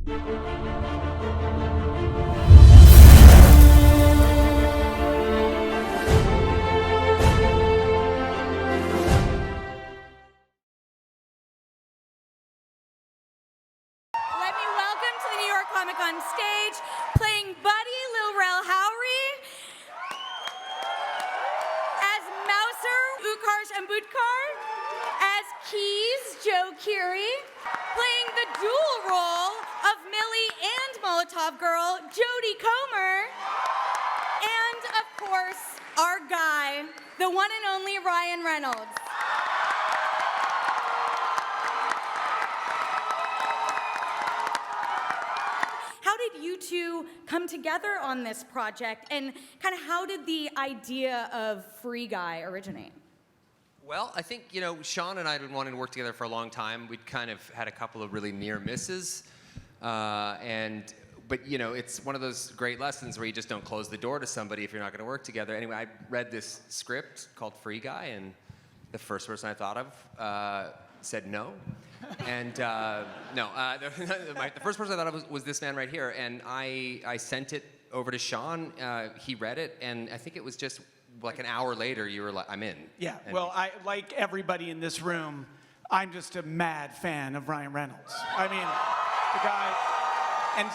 Let me welcome to the New York Comic Con stage, playing Buddy Lil Rel Howery, as Mouser Utkarsh Ambudkar, as Keys Joe Keery, playing the dual role of Millie and Molotov Girl, Jodie Comer, and of course, our guy, the one and only Ryan Reynolds. How did you two come together on this project, and kind of how did the idea of Free Guy originate? Well, I think, Sean and I had been wanting to work together for a long time. We'd kind of had a couple of really near misses. But it's one of those great lessons where you just don't close the door to somebody if you're not going to work together. Anyway, I read this script called Free Guy, and the first person I thought of said no. And the first person I thought of was this man right here. And I sent it over to Sean. He read it, and I think it was just like an hour later, you were like, I'm in. Yeah, well, like everybody in this room, I'm just a mad fan of Ryan Reynolds. I mean, the guy, and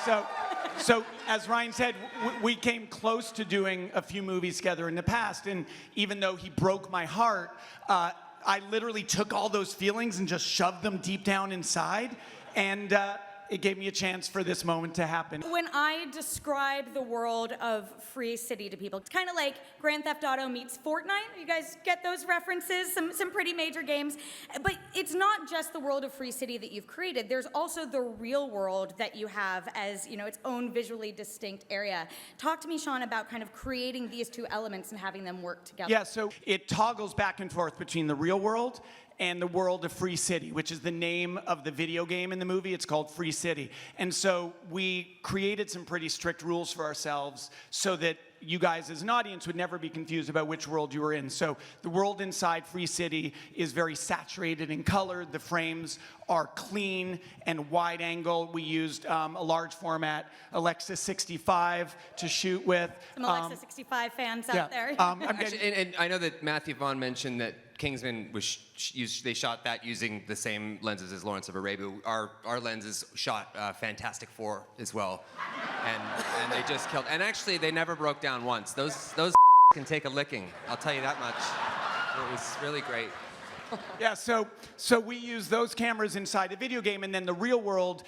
so as Ryan said, we came close to doing a few movies together in the past, and even though he broke my heart, I literally took all those feelings and just shoved them deep down inside, and it gave me a chance for this moment to happen. When I describe the world of Free City to people, it's kind of like Grand Theft Auto meets Fortnite. You guys get those references? Some pretty major games. But it's not just the world of Free City that you've created. There's also the real world that you have as, its own visually distinct area. Talk to me, Sean, about kind of creating these two elements and having them work together. Yeah, so it toggles back and forth between the real world and the world of Free City, which is the name of the video game in the movie. It's called Free City. And so we created some pretty strict rules for ourselves so that you guys as an audience would never be confused about which world you were in. So the world inside Free City is very saturated in color. The frames are clean and wide angle. We used a large format Alexa 65 to shoot with. Some Alexa 65 fans out there. Actually, and I know that Matthew Vaughn mentioned that Kingsman was they shot that using the same lenses as Lawrence of Arabia. Our lenses shot Fantastic Four as well, and they just killed. And actually, they never broke down once. Those can take a licking. I'll tell you that much. It was really great. Yeah, so we use those cameras inside a video game, and then the real world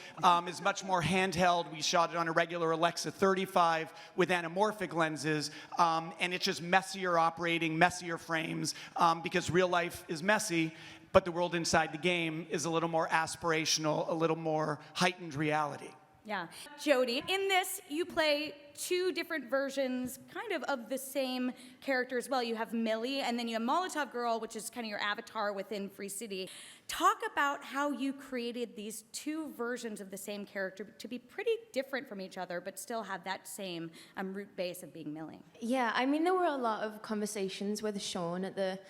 is much more handheld. We shot it on a regular Alexa 35 with anamorphic lenses, and it's just messier operating, messier frames, because real life is messy, but the world inside the game is a little more aspirational, a little more heightened reality. Yeah. Jodie, in this, you play two different versions kind of the same character as well. You have Millie, and then you have Molotov Girl, which is kind of your avatar within Free City. Talk about how you created these two versions of the same character to be pretty different from each other, but still have that same root base of being Millie. Yeah, I mean, there were a lot of conversations with Sean at the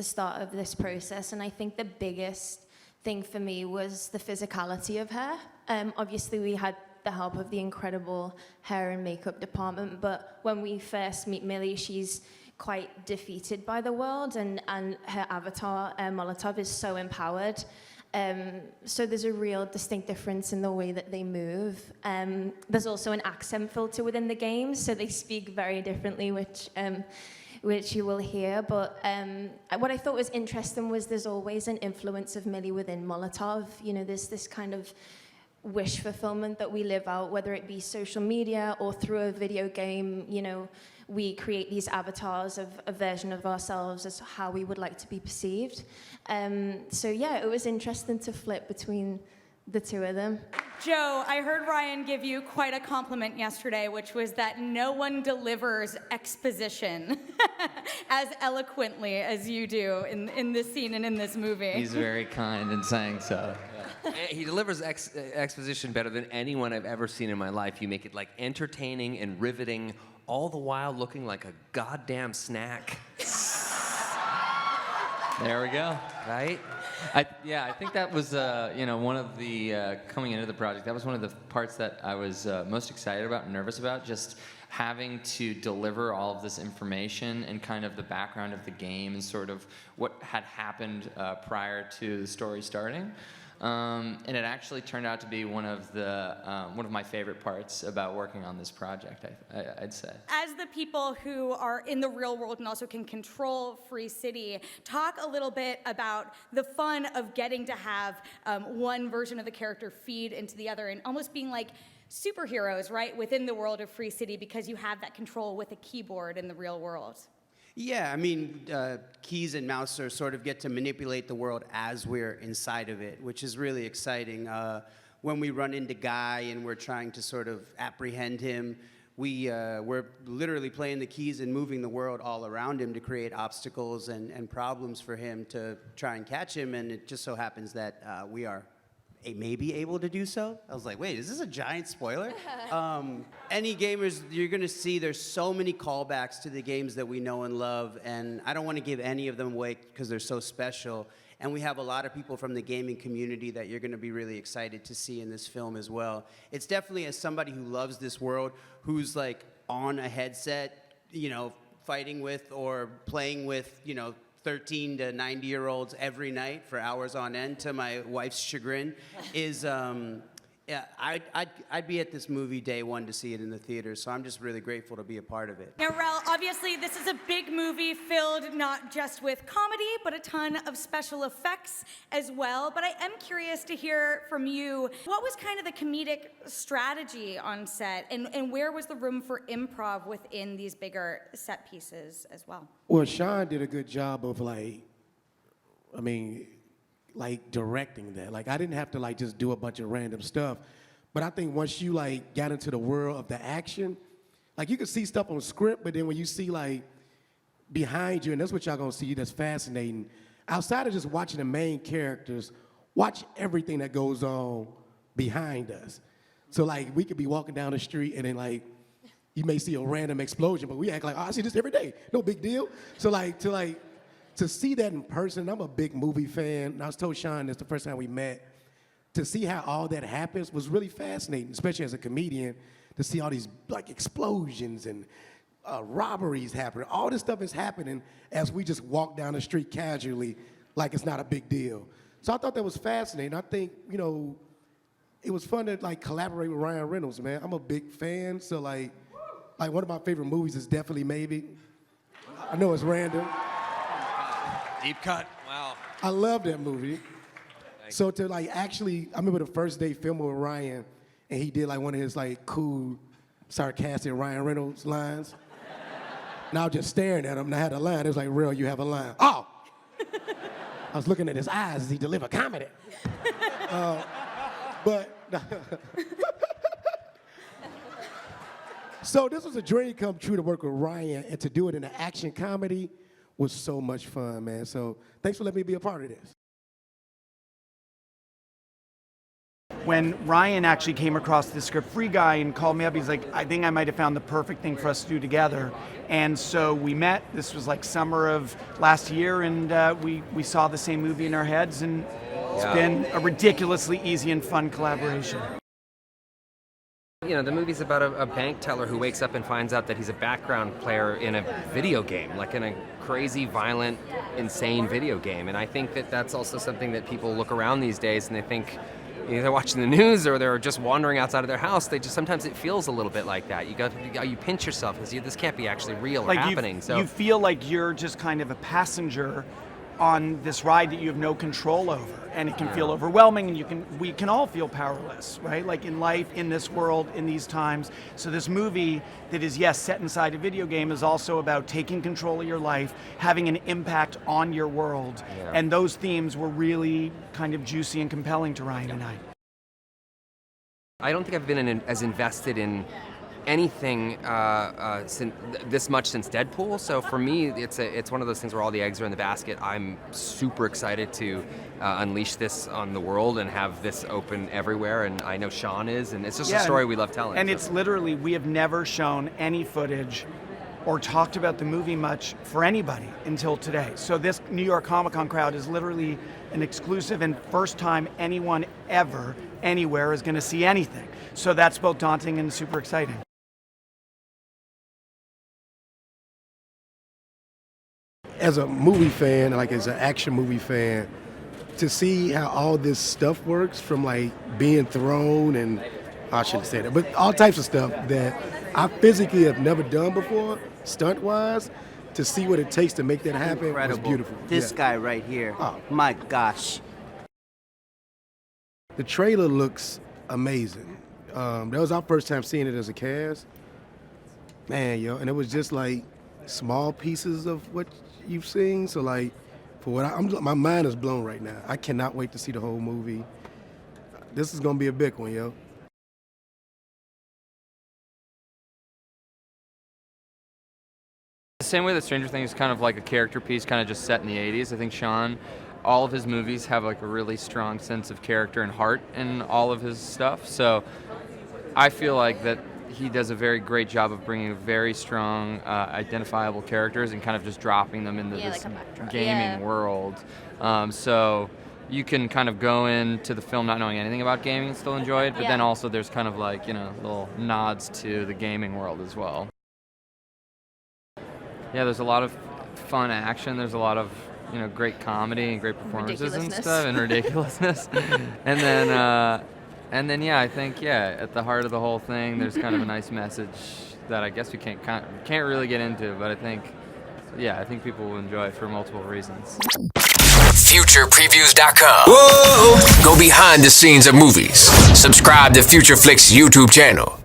start of this process, and I think the biggest thing for me was the physicality of her. Obviously, we had the help of the incredible hair and makeup department, but when we first meet Millie, she's quite defeated by the world, and her avatar, Molotov, is so empowered. So there's a real distinct difference in the way that they move. There's also an accent filter within the game, so they speak very differently, which you will hear. But what I thought was interesting was there's always an influence of Millie within Molotov. There's this kind of wish fulfillment that we live out, whether it be social media or through a video game. We create these avatars of a version of ourselves as how we would like to be perceived. So yeah, it was interesting to flip between the two of them. Joe, I heard Ryan give you quite a compliment yesterday, which was that no one delivers exposition as eloquently as you do in this scene and in this movie. He's very kind in saying so. He delivers exposition better than anyone I've ever seen in my life. You make it like entertaining and riveting, all the while looking like a goddamn snack. There we go. Right? I think that was, one of the, coming into the project, that was one of the parts that I was most excited about and nervous about, just having to deliver all of this information and kind of the background of the game and sort of what had happened prior to the story starting. And it actually turned out to be one of my favorite parts about working on this project, I'd say. As the people who are in the real world and also can control Free City, talk a little bit about the fun of getting to have one version of the character feed into the other and almost being like superheroes, right, within the world of Free City because you have that control with a keyboard in the real world. Yeah, I mean, keys and mouse are sort of get to manipulate the world as we're inside of it, which is really exciting. When we run into Guy and we're trying to sort of apprehend him, we're literally playing the keys and moving the world all around him to create obstacles and problems for him to try and catch him, and it just so happens that we are maybe able to do so. I was like, wait, is this a giant spoiler? Any gamers, you're gonna see there's so many callbacks to the games that we know and love, and I don't wanna give any of them away because they're so special. And we have a lot of people from the gaming community that you're gonna be really excited to see in this film as well. It's definitely, as somebody who loves this world, who's like on a headset, fighting with or playing with, 13 to 90-year-olds every night for hours on end, to my wife's chagrin, is I'd be at this movie day one to see it in the theater, so I'm just really grateful to be a part of it. Now, Rel, obviously this is a big movie filled not just with comedy, but a ton of special effects as well. But I am curious to hear from you, what was kind of the comedic strategy on set, and where was the room for improv within these bigger set pieces as well? Well, Sean did a good job of directing that. Like, I didn't have to just do a bunch of random stuff. But I think once you got into the world of the action, you could see stuff on script, but then when you see behind you, and that's what y'all gonna see that's fascinating, outside of just watching the main characters, watch everything that goes on behind us. So we could be walking down the street and then you may see a random explosion, but we act like, oh, I see this every day, no big deal. So to see that in person, I'm a big movie fan, and I was told Sean this the first time we met, to see how all that happens was really fascinating, especially as a comedian, to see all these explosions and robberies happening. All this stuff is happening as we just walk down the street casually like it's not a big deal. So I thought that was fascinating. I think, it was fun to collaborate with Ryan Reynolds, man. I'm a big fan, so one of my favorite movies is definitely Maybe. I know it's random. Deep cut. Wow. I love that movie. So to actually, I remember the first day filming with Ryan, and he did one of his cool, sarcastic Ryan Reynolds lines. And I was just staring at him, and I had a line. It was like, "Real, you have a line." Oh! I was looking at his eyes as he delivered comedy. So this was a dream come true to work with Ryan, and to do it in an action comedy was so much fun, man. So thanks for letting me be a part of this. When Ryan actually came across the script, Free Guy, and called me up, he's like, I think I might have found the perfect thing for us to do together. And so we met. This was summer of last year, and we saw the same movie in our heads, and it's been a ridiculously easy and fun collaboration. The movie's about a bank teller who wakes up and finds out that he's a background player in a video game, in a crazy, violent, insane video game. And I think that that's also something that people look around these days and they think, they're watching the news or they're just wandering outside of their house. Sometimes it feels a little bit like that. You pinch yourself and see this can't be actually real or happening. You feel like you're just kind of a passenger on this ride that you have no control over, and it can feel overwhelming, and we can all feel powerless, right? In life, in this world, in these times. So this movie that is, yes, set inside a video game is also about taking control of your life, having an impact on your world, and those themes were really kind of juicy and compelling to Ryan and I. I don't think I've been as invested in anything this much since Deadpool. So for me, it's one of those things where all the eggs are in the basket. I'm super excited to unleash this on the world and have this open everywhere. And I know Sean is, and it's just a story we love telling. And it's literally, we have never shown any footage or talked about the movie much for anybody until today. So this New York Comic Con crowd is literally an exclusive and first time anyone ever, anywhere is going to see anything. So that's both daunting and super exciting. As a movie fan, like as an action movie fan, to see how all this stuff works, from like being thrown and I shouldn't say that, but all types of stuff that I physically have never done before, stunt wise, to see what it takes to make that happen Incredible. was beautiful. This Yeah. guy right here. Oh. My gosh. The trailer looks amazing. That was our first time seeing it as a cast. Man, yo, and it was just like small pieces of what you've seen. So like, for what my mind is blown right now. I cannot wait to see the whole movie. This is gonna be a big one, yo. The same way that Stranger Things is kind of like a character piece, kind of just set in the 80s. I think Sean, all of his movies have like a really strong sense of character and heart in all of his stuff. So I feel like that he does a very great job of bringing very strong, identifiable characters and kind of just dropping them into this gaming world. So you can kind of go into the film not knowing anything about gaming and still enjoy it, but then also there's kind of like, you know, little nods to the gaming world as well. Yeah, there's a lot of fun action. There's a lot of, you know, great comedy and great performances and stuff, and ridiculousness. and then yeah, I think at the heart of the whole thing, there's kind of a nice message that I guess we can't really get into, but I think people will enjoy it for multiple reasons. FuturePreviews.com. Whoa! Go behind the scenes of movies. Subscribe to FutureFlix YouTube channel.